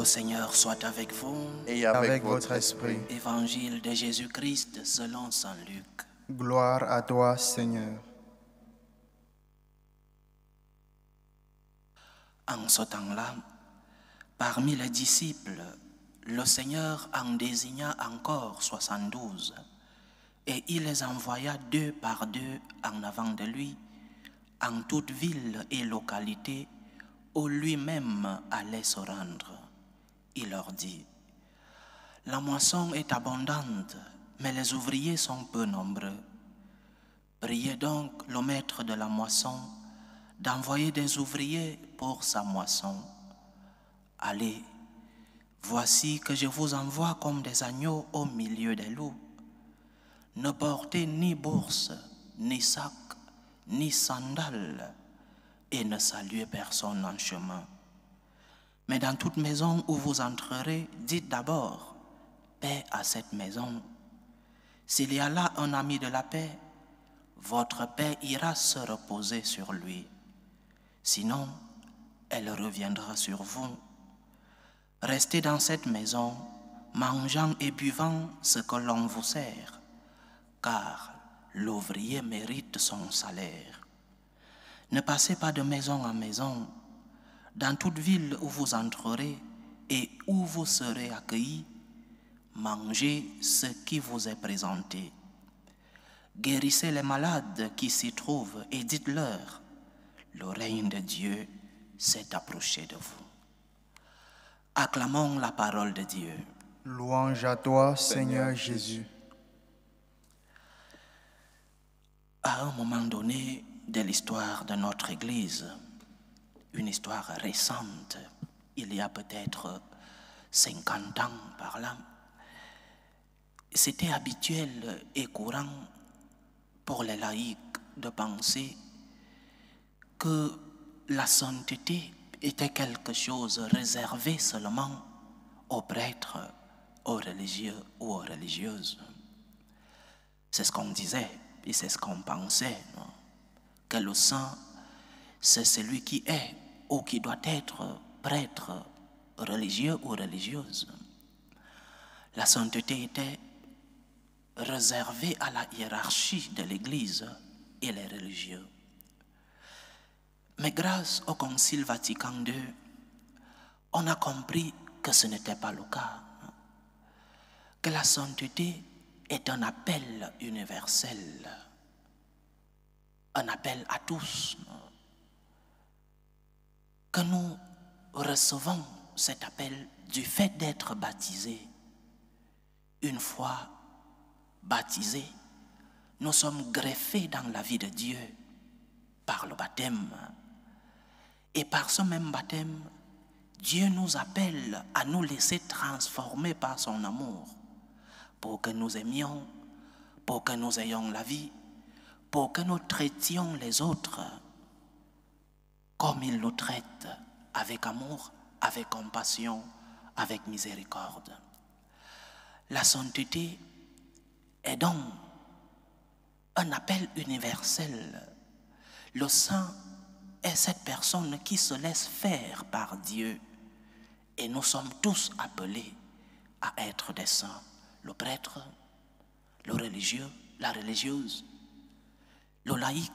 Le Seigneur soit avec vous. Et avec votre esprit. Évangile de Jésus-Christ selon saint Luc. Gloire à toi, Seigneur. En ce temps-là, parmi les disciples, le Seigneur en désigna encore 72, et il les envoya 2 par 2 en avant de lui, en toute ville et localité où lui-même allait se rendre. Il leur dit: la moisson est abondante, mais les ouvriers sont peu nombreux. Priez donc le maître de la moisson d'envoyer des ouvriers pour sa moisson. Allez, voici que je vous envoie comme des agneaux au milieu des loups. Ne portez ni bourse, ni sac, ni sandales, et ne saluez personne en chemin. Mais dans toute maison où vous entrerez, dites d'abord: paix à cette maison. S'il y a là un ami de la paix, votre paix ira se reposer sur lui. Sinon, elle reviendra sur vous. Restez dans cette maison, mangeant et buvant ce que l'on vous sert, car l'ouvrier mérite son salaire. Ne passez pas de maison en maison. Dans toute ville où vous entrerez et où vous serez accueillis, mangez ce qui vous est présenté. Guérissez les malades qui s'y trouvent et dites-leur: le règne de Dieu s'est approché de vous. Acclamons la parole de Dieu. Louange à toi, Seigneur Jésus. À un moment donné de l'histoire de notre Église, une histoire récente, il y a peut-être 50 ans par là, c'était habituel et courant pour les laïcs de penser que la sainteté était quelque chose réservé seulement aux prêtres, aux religieux ou aux religieuses. C'est ce qu'on disait et c'est ce qu'on pensait, non? Que le saint, c'est celui qui est ou qui doit être prêtre, religieux ou religieuse. La sainteté était réservée à la hiérarchie de l'Église et les religieux. Mais grâce au Concile Vatican II, on a compris que ce n'était pas le cas. Que la sainteté est un appel universel, un appel à tous. Que nous recevons cet appel du fait d'être baptisés. Une fois baptisés, nous sommes greffés dans la vie de Dieu par le baptême. Et par ce même baptême, Dieu nous appelle à nous laisser transformer par son amour pour que nous aimions, pour que nous ayons la vie, pour que nous traitions les autres comme il nous traite, avec amour, avec compassion, avec miséricorde. La sainteté est donc un appel universel. Le saint est cette personne qui se laisse faire par Dieu. Et nous sommes tous appelés à être des saints. Le prêtre, le religieux, la religieuse, le laïc,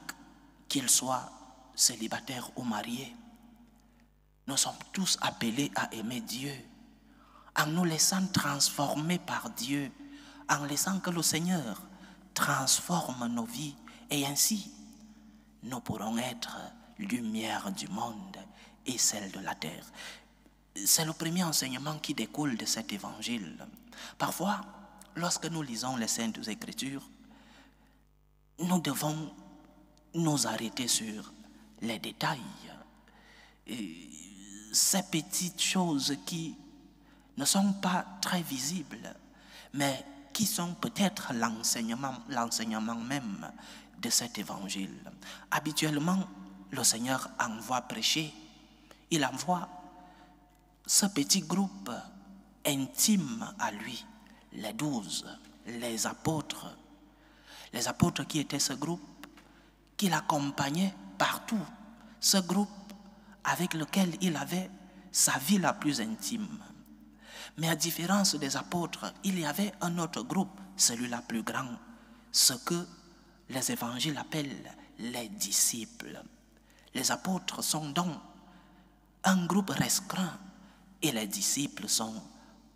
qu'il soit célibataire ou marié. Nous sommes tous appelés à aimer Dieu, en nous laissant transformer par Dieu, en laissant que le Seigneur transforme nos vies, et ainsi nous pourrons être lumière du monde et celle de la terre. C'est le premier enseignement qui découle de cet évangile. Parfois, lorsque nous lisons les Saintes Écritures, nous devons nous arrêter sur les détails, ces petites choses qui ne sont pas très visibles, mais qui sont peut-être l'enseignement même de cet évangile. Habituellement, le Seigneur envoie prêcher, il envoie ce petit groupe intime à lui, les 12, les apôtres qui étaient ce groupe qui l'accompagnait partout, ce groupe avec lequel il avait sa vie la plus intime. Mais à différence des apôtres, il y avait un autre groupe, celui-là plus grand, ce que les évangiles appellent les disciples. Les apôtres sont donc un groupe restreint et les disciples sont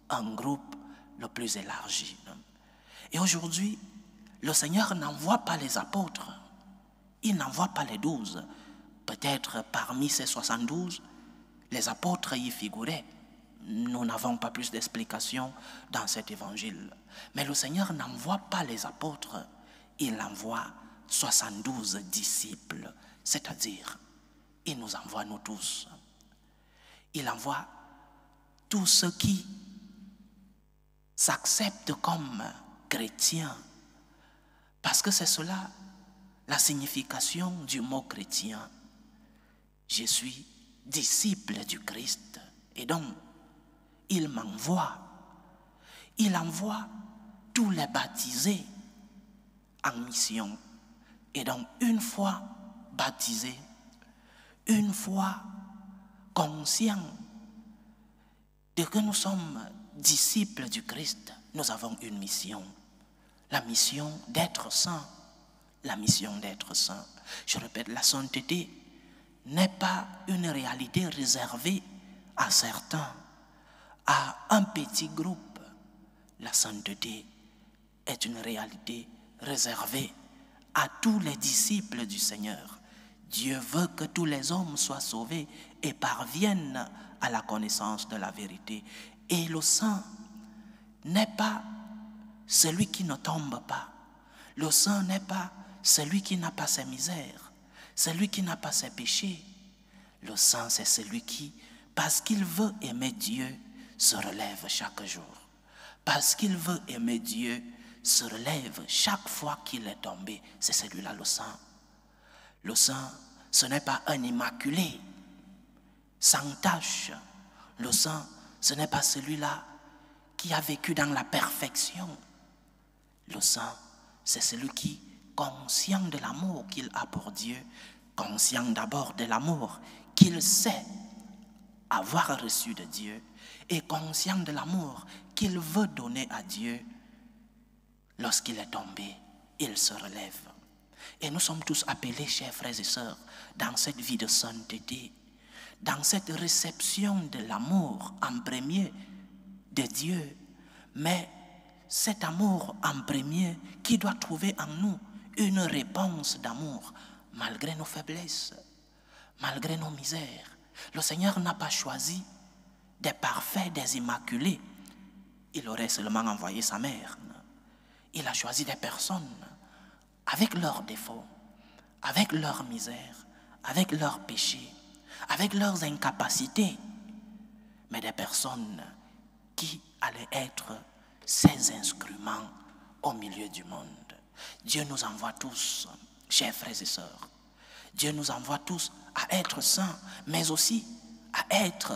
un groupe le plus élargi. Et aujourd'hui, le Seigneur n'envoie pas les apôtres, il n'envoie pas les 12. Peut-être parmi ces 72, les apôtres y figuraient. Nous n'avons pas plus d'explications dans cet évangile. Mais le Seigneur n'envoie pas les apôtres, il envoie 72 disciples, c'est-à-dire, il nous envoie nous tous. Il envoie tous ceux qui s'acceptent comme chrétiens, parce que c'est cela la signification du mot chrétien. Je suis disciple du Christ, et donc il m'envoie. Il envoie tous les baptisés en mission. Et donc, une fois baptisés, une fois conscients de que nous sommes disciples du Christ, nous avons une mission. La mission d'être saints. La mission d'être saint. Je répète, la sainteté n'est pas une réalité réservée à certains, à un petit groupe. La sainteté est une réalité réservée à tous les disciples du Seigneur. Dieu veut que tous les hommes soient sauvés et parviennent à la connaissance de la vérité. Et le saint n'est pas celui qui ne tombe pas. Le saint n'est pas celui qui n'a pas ses misères, celui qui n'a pas ses péchés. Le saint, c'est celui qui, parce qu'il veut aimer Dieu, se relève chaque jour. Parce qu'il veut aimer Dieu, se relève chaque fois qu'il est tombé. C'est celui-là le saint. Le saint, ce n'est pas un immaculé, sans tache. Le saint, ce n'est pas celui-là qui a vécu dans la perfection. Le saint, c'est celui qui, conscient de l'amour qu'il a pour Dieu, conscient d'abord de l'amour qu'il sait avoir reçu de Dieu, et conscient de l'amour qu'il veut donner à Dieu, lorsqu'il est tombé, il se relève. Et nous sommes tous appelés, chers frères et sœurs, dans cette vie de sainteté, dans cette réception de l'amour en premier de Dieu, mais cet amour en premier qui doit trouver en nous une réponse d'amour malgré nos faiblesses, malgré nos misères. Le Seigneur n'a pas choisi des parfaits, des immaculés. Il aurait seulement envoyé sa mère. Il a choisi des personnes avec leurs défauts, avec leurs misères, avec leurs péchés, avec leurs incapacités, mais des personnes qui allaient être ses instruments au milieu du monde. Dieu nous envoie tous, chers frères et sœurs, Dieu nous envoie tous à être saints, mais aussi à être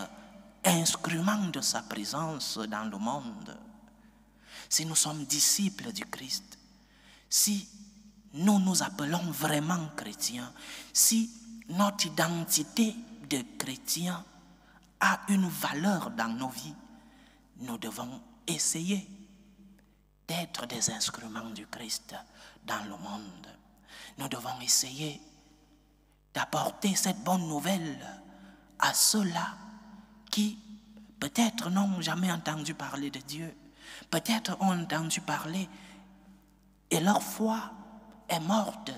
instruments de sa présence dans le monde. Si nous sommes disciples du Christ, si nous nous appelons vraiment chrétiens, si notre identité de chrétien a une valeur dans nos vies, nous devons essayer d'être des instruments du Christ dans le monde. Nous devons essayer d'apporter cette bonne nouvelle à ceux-là qui peut-être n'ont jamais entendu parler de Dieu, peut-être ont entendu parler et leur foi est morte,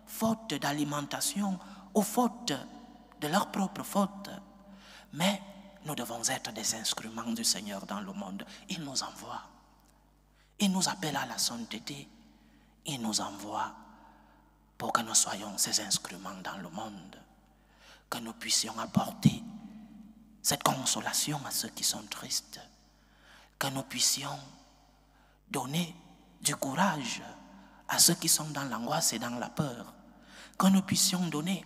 faute d'alimentation ou faute de leur propre faute. Mais nous devons être des instruments du Seigneur dans le monde. Il nous envoie. Il nous appelle à la sainteté. Il nous envoie pour que nous soyons ces instruments dans le monde. Que nous puissions apporter cette consolation à ceux qui sont tristes. Que nous puissions donner du courage à ceux qui sont dans l'angoisse et dans la peur. Que nous puissions donner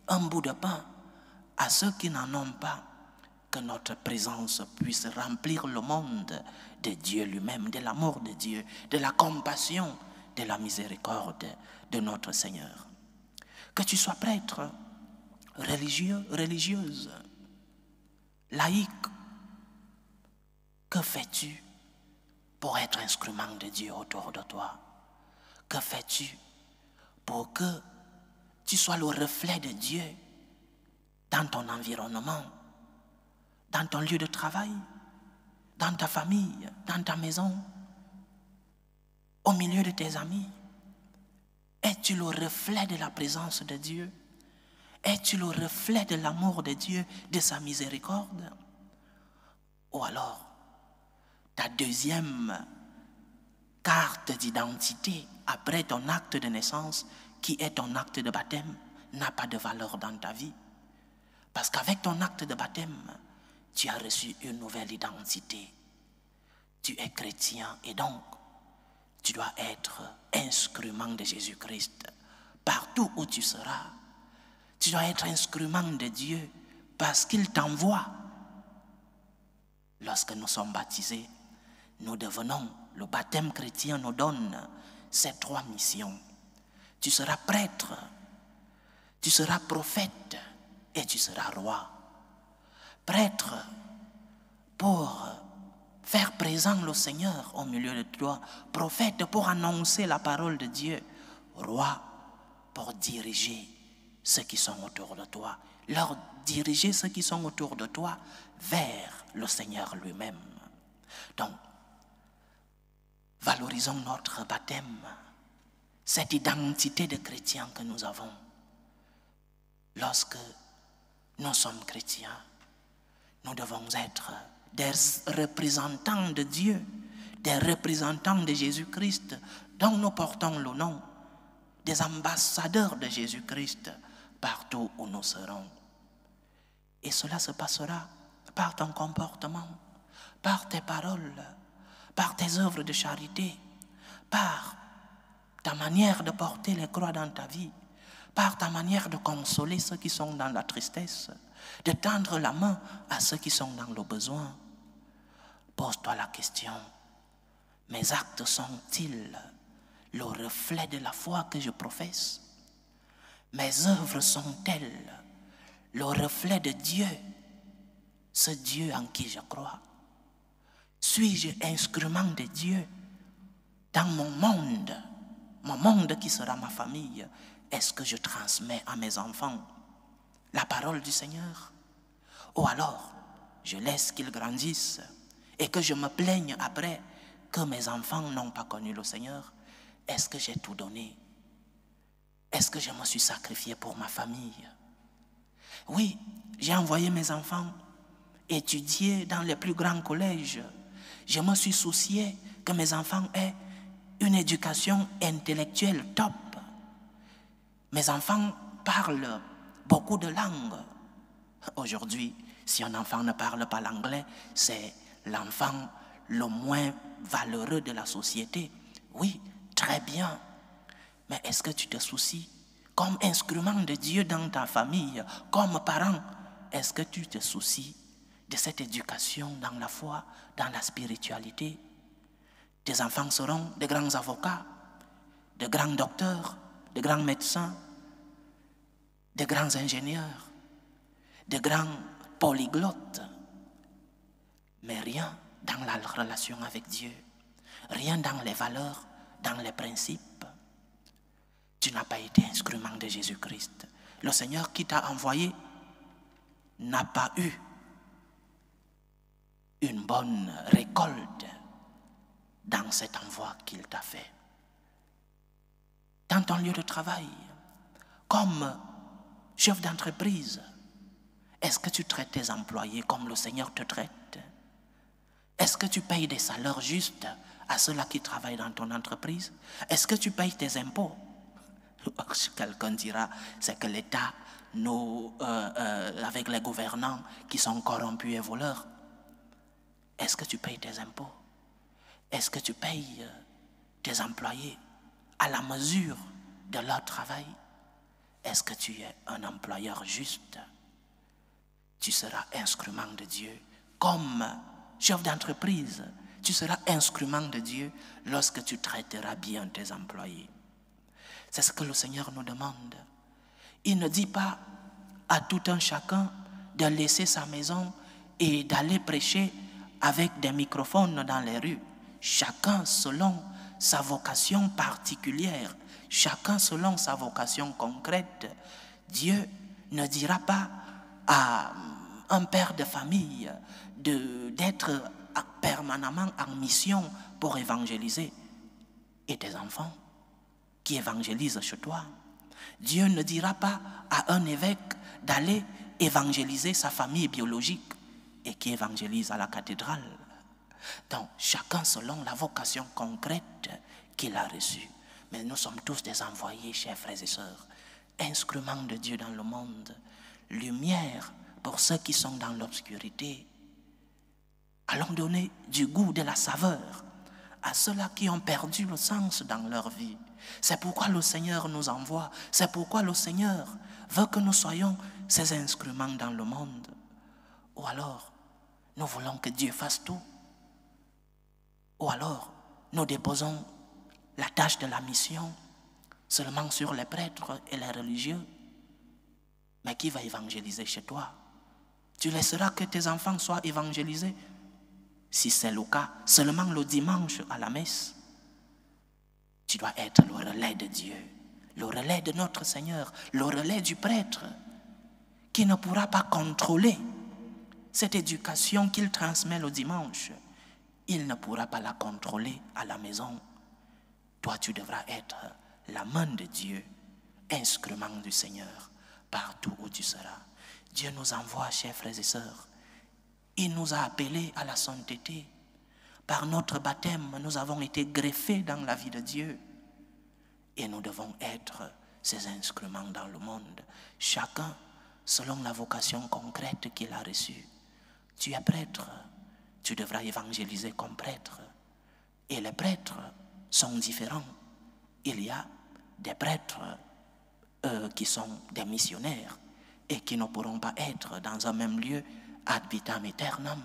un bout de pain à ceux qui n'en ont pas. Que notre présence puisse remplir le monde de Dieu lui-même, de l'amour de Dieu, de la compassion, de la miséricorde de notre Seigneur. Que tu sois prêtre, religieux, religieuse, laïque, Que fais-tu pour être instrument de Dieu autour de toi? Que fais-tu pour que tu sois le reflet de Dieu dans ton environnement, dans ton lieu de travail, dans ta famille, dans ta maison, au milieu de tes amis? Es-tu le reflet de la présence de Dieu? Es-tu le reflet de l'amour de Dieu, de sa miséricorde? Ou alors, ta deuxième carte d'identité après ton acte de naissance, qui est ton acte de baptême, n'a pas de valeur dans ta vie. Parce qu'avec ton acte de baptême, tu as reçu une nouvelle identité. Tu es chrétien et donc, tu dois être instrument de Jésus-Christ partout où tu seras. Tu dois être instrument de Dieu parce qu'il t'envoie. Lorsque nous sommes baptisés, nous devenons, le baptême chrétien nous donne ces 3 missions. Tu seras prêtre, tu seras prophète et tu seras roi. Prêtre pour faire présent le Seigneur au milieu de toi. Prophète pour annoncer la parole de Dieu. Roi pour diriger ceux qui sont autour de toi. Leur diriger ceux qui sont autour de toi vers le Seigneur lui-même. Donc, valorisons notre baptême, cette identité de chrétien que nous avons. Lorsque nous sommes chrétiens, nous devons être des représentants de Dieu, des représentants de Jésus-Christ, dont nous portons le nom, des ambassadeurs de Jésus-Christ partout où nous serons. Et cela se passera par ton comportement, par tes paroles, par tes œuvres de charité, par ta manière de porter les croix dans ta vie, par ta manière de consoler ceux qui sont dans la tristesse, de tendre la main à ceux qui sont dans le besoin. Pose-toi la question, mes actes sont-ils le reflet de la foi que je professe? Mes œuvres sont-elles le reflet de Dieu, ce Dieu en qui je crois? Suis-je instrument de Dieu dans mon monde qui sera ma famille? Est-ce que je transmets à mes enfants la parole du Seigneur? Ou alors, je laisse qu'ils grandissent et que je me plaigne après que mes enfants n'ont pas connu le Seigneur? Est-ce que j'ai tout donné? Est-ce que je me suis sacrifié pour ma famille? Oui, j'ai envoyé mes enfants étudier dans les plus grands collèges. Je me suis soucié que mes enfants aient une éducation intellectuelle top. Mes enfants parlent beaucoup de langues. Aujourd'hui, si un enfant ne parle pas l'anglais, c'est l'enfant le moins valeureux de la société. Oui, très bien. Mais est-ce que tu te soucies, comme instrument de Dieu dans ta famille, comme parent, est-ce que tu te soucies de cette éducation dans la foi, dans la spiritualité? Tes enfants seront de grands avocats, de grands docteurs, de grands médecins, de grands ingénieurs, de grands polyglottes, mais rien dans la relation avec Dieu, rien dans les valeurs, dans les principes. Tu n'as pas été instrument de Jésus-Christ. Le Seigneur qui t'a envoyé n'a pas eu une bonne récolte dans cet envoi qu'il t'a fait. Dans ton lieu de travail, comme chef d'entreprise, est-ce que tu traites tes employés comme le Seigneur te traite? Est-ce que tu payes des salaires justes à ceux-là qui travaillent dans ton entreprise? Est-ce que tu payes tes impôts? Quelqu'un dira, c'est que l'État, avec les gouvernants qui sont corrompus et voleurs. Est-ce que tu payes tes impôts? Est-ce que tu payes tes employés à la mesure de leur travail? Est-ce que tu es un employeur juste? Tu seras instrument de Dieu. Comme chef d'entreprise, tu seras instrument de Dieu lorsque tu traiteras bien tes employés. C'est ce que le Seigneur nous demande. Il ne dit pas à tout un chacun de laisser sa maison et d'aller prêcher avec des microphones dans les rues, chacun selon sa vocation particulière, chacun selon sa vocation concrète, Dieu ne dira pas à un père de famille d'être permanemment en mission pour évangéliser. Et tes enfants qui évangélisent chez toi. Dieu ne dira pas à un évêque d'aller évangéliser sa famille biologique et qui évangélise à la cathédrale. Donc, chacun selon la vocation concrète qu'il a reçue. Mais nous sommes tous des envoyés, chers frères et sœurs, instruments de Dieu dans le monde, lumière pour ceux qui sont dans l'obscurité. Allons donner du goût, de la saveur à ceux-là qui ont perdu le sens dans leur vie. C'est pourquoi le Seigneur nous envoie. C'est pourquoi le Seigneur veut que nous soyons ses instruments dans le monde. Ou alors, nous voulons que Dieu fasse tout. Ou alors, nous déposons la tâche de la mission seulement sur les prêtres et les religieux. Mais qui va évangéliser chez toi? Tu laisseras que tes enfants soient évangélisés? Si c'est le cas, seulement le dimanche à la messe. Tu dois être le relais de Dieu, le relais de notre Seigneur, le relais du prêtre, qui ne pourra pas contrôler cette éducation qu'il transmet le dimanche. Il ne pourra pas la contrôler à la maison. Toi, tu devras être la main de Dieu, instrument du Seigneur, partout où tu seras. Dieu nous envoie, chers frères et sœurs. Il nous a appelés à la sainteté. Par notre baptême, nous avons été greffés dans la vie de Dieu. Et nous devons être ses instruments dans le monde. Chacun selon la vocation concrète qu'il a reçue. Tu es prêtre, tu devras évangéliser comme prêtre. Et les prêtres sont différents. Il y a des prêtres qui sont des missionnaires et qui ne pourront pas être dans un même lieu ad vitam aeternam.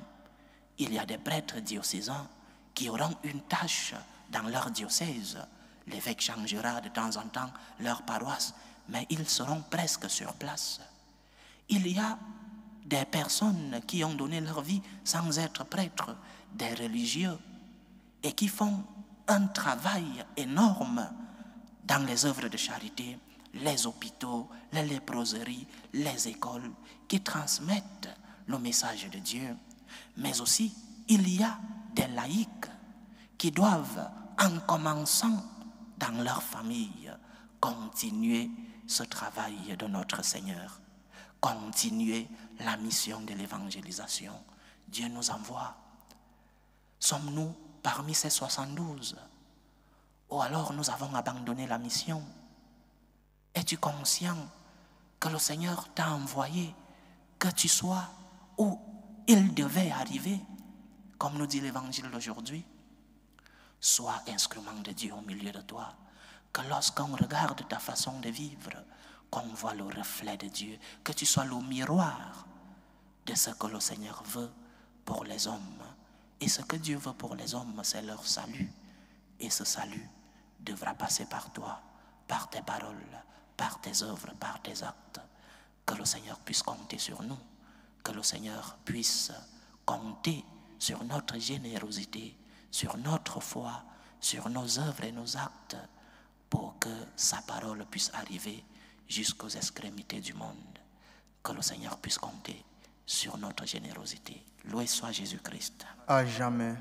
Il y a des prêtres diocésains qui auront une tâche dans leur diocèse. L'évêque changera de temps en temps leur paroisse, mais ils seront presque sur place. Il y a des personnes qui ont donné leur vie sans être prêtres, des religieux, et qui font un travail énorme dans les œuvres de charité, les hôpitaux, les léproseries, les écoles, qui transmettent le message de Dieu. Mais aussi, il y a des laïcs qui doivent, en commençant dans leur famille, continuer ce travail de notre Seigneur, continuer la mission de l'évangélisation. Dieu nous envoie. Sommes-nous parmi ces 72? Ou alors nous avons abandonné la mission? Es-tu conscient que le Seigneur t'a envoyé, que tu sois où il devait arriver, comme nous dit l'évangile d'aujourd'hui? Sois instrument de Dieu au milieu de toi, que lorsqu'on regarde ta façon de vivre, qu'on voit le reflet de Dieu, que tu sois le miroir de ce que le Seigneur veut pour les hommes. Et ce que Dieu veut pour les hommes, c'est leur salut. Et ce salut devra passer par toi, par tes paroles, par tes œuvres, par tes actes. Que le Seigneur puisse compter sur nous, que le Seigneur puisse compter sur notre générosité, sur notre foi, sur nos œuvres et nos actes, pour que sa parole puisse arriver jusqu'aux extrémités du monde. Que le Seigneur puisse compter sur notre générosité. Loué soit Jésus-Christ. À jamais.